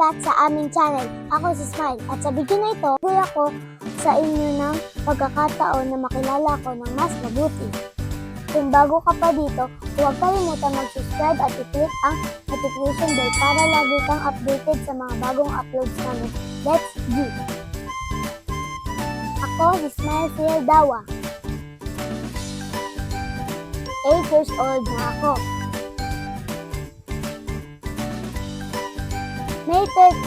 back sa aming channel. Ako si Smile at sa video na ito, bigay ako sa inyo ng pagkakataon na makilala ko ng mas mabuti. Kung bago ka pa dito, huwag kalimutan mag-subscribe at i-click ang notification bell para lagi kang updated sa mga bagong uploads namin. Let's go! Ako si Smile Fieldawa. 8 years old na ako. May 30,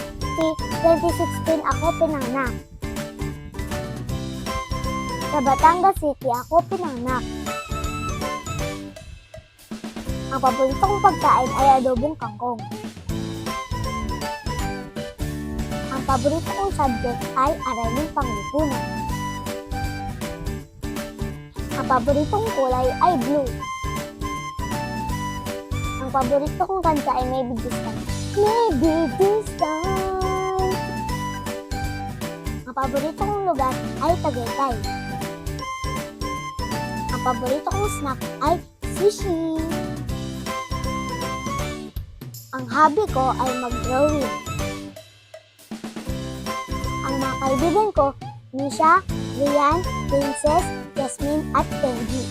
2016 ako pinanganak. Sa Batangas City ako pinanganak. Ang paborito kong pagkain ay adobong kangkong. Ang paborito kong subject ay Araling Panglipunan. Ang paboritong kulay ay blue. Ang paborito kong kanta ay Maybe This Time. Maybe This Time. Ang paborito kong lugar ay Tagaytay. Ang paborito kong snack ay sushi. Ang hobby ko ay mag-drawing. Ang mga kaibigan ko, Misha, Rian, Princess, Jasmine at Tenji.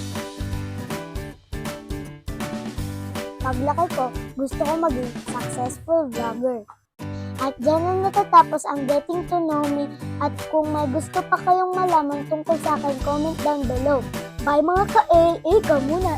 Paglaki ko, gusto ko maging successful vlogger. At dyan na natatapos ang Getting to Know Me at kung may gusto pa kayong malaman tungkol sa akin, comment down below. Bye mga ka-A! Ika muna!